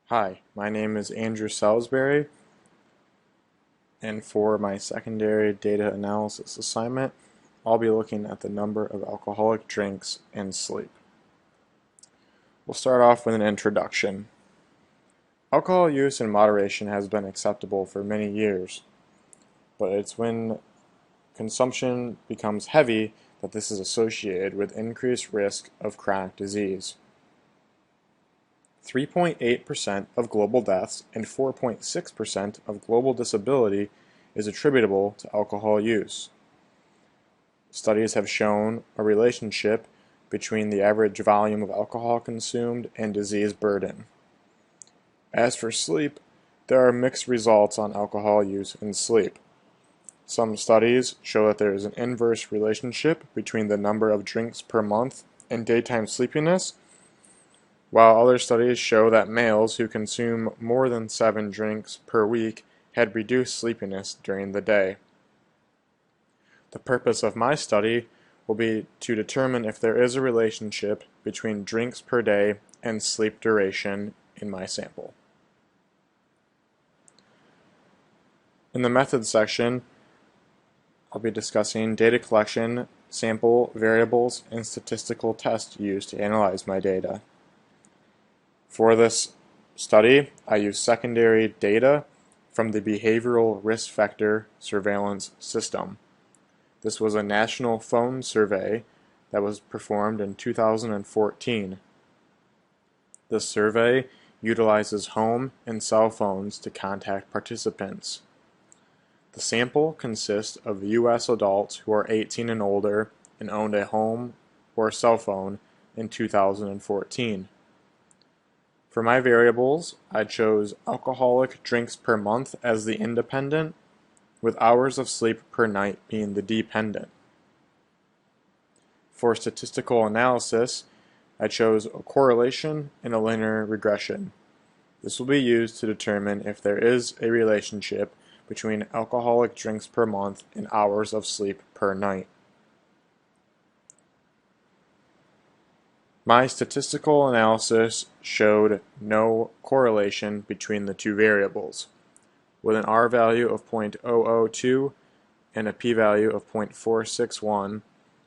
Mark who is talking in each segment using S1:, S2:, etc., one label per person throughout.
S1: Hi, my name is Andrew Salisbury, and for my secondary data analysis assignment, I'll be looking at the number of alcoholic drinks and sleep. We'll start off with an introduction. Alcohol use in moderation has been acceptable for many years, but it's when consumption becomes heavy that this is associated with increased risk of chronic disease. 3.8% of global deaths and 4.6% of global disability is attributable to alcohol use. Studies have shown a relationship between the average volume of alcohol consumed and disease burden. As for sleep, there are mixed results on alcohol use in sleep. Some studies show that there is an inverse relationship between the number of drinks per month and daytime sleepiness, while other studies show that males who consume more than 7 drinks per week had reduced sleepiness during the day. The purpose of my study will be to determine if there is a relationship between drinks per day and sleep duration in my sample. In the methods section, I'll be discussing data collection, sample variables, and statistical tests used to analyze my data. For this study, I used secondary data from the Behavioral Risk Factor Surveillance System. This was a national phone survey that was performed in 2014. This survey utilizes home and cell phones to contact participants. The sample consists of U.S. adults who are 18 and older and owned a home or cell phone in 2014. For my variables, I chose alcoholic drinks per month as the independent, with hours of sleep per night being the dependent. For statistical analysis, I chose a correlation and a linear regression. This will be used to determine if there is a relationship between alcoholic drinks per month and hours of sleep per night. My statistical analysis showed no correlation between the two variables. With an R value of 0.002 and a p-value of 0.461,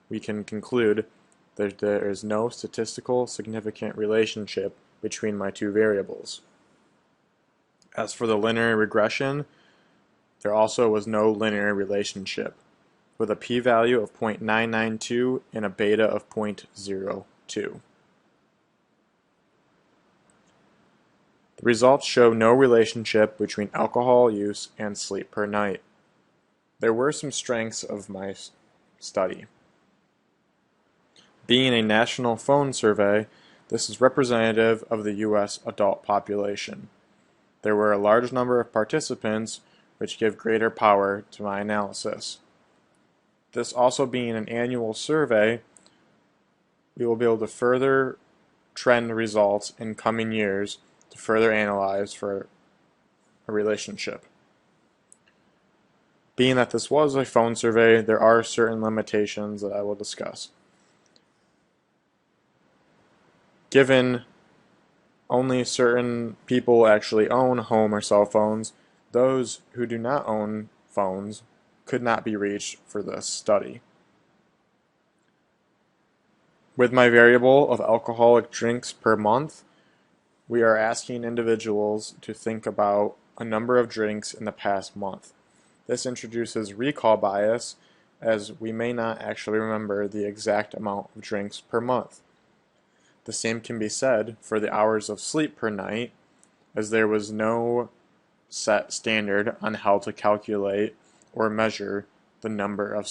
S1: we can conclude that there is no statistical significant relationship between my two variables. As for the linear regression, there also was no linear relationship, with a p-value of 0.992 and a beta of 0.02. The results show no relationship between alcohol use and sleep per night. There were some strengths of my study. Being a national phone survey, this is representative of the U.S. adult population. There were a large number of participants, which give greater power to my analysis. This also being an annual survey, we will be able to further trend results in coming years to further analyze for a relationship. Being that this was a phone survey, there are certain limitations that I will discuss. Given only certain people actually own home or cell phones, those who do not own phones could not be reached for this study. With my variable of alcoholic drinks per month, we are asking individuals to think about a number of drinks in the past month. This introduces recall bias, as we may not actually remember the exact amount of drinks per month. The same can be said for the hours of sleep per night, as there was no set standard on how to calculate or measure the number of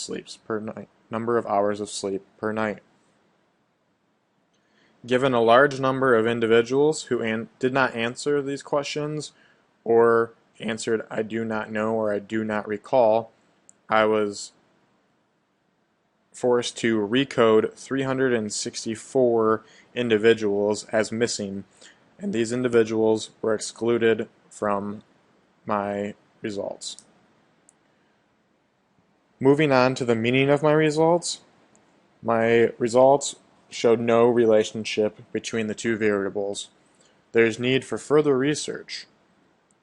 S1: hours of sleep per night. Given a large number of individuals who did not answer these questions or answered I do not know or I do not recall, I was forced to recode 364 individuals as missing, and these individuals were excluded from my results. Moving on to the meaning of my results showed no relationship between the two variables. There's need for further research.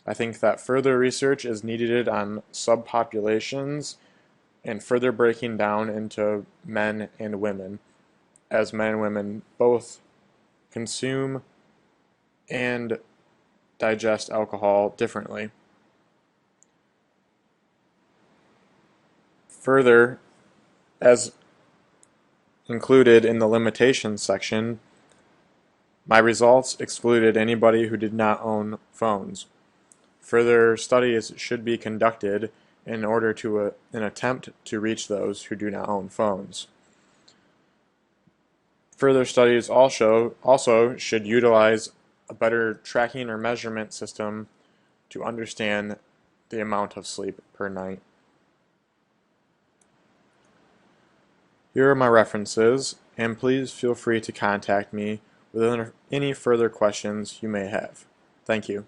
S1: I think that further research is needed on subpopulations and further breaking down into men and women, as men and women both consume and digest alcohol differently. Further, as included in the limitations section, my results excluded anybody who did not own phones. Further studies should be conducted in order to an attempt to reach those who do not own phones. Further studies also should utilize a better tracking or measurement system to understand the amount of sleep per night. Here are my references, and please feel free to contact me with any further questions you may have. Thank you.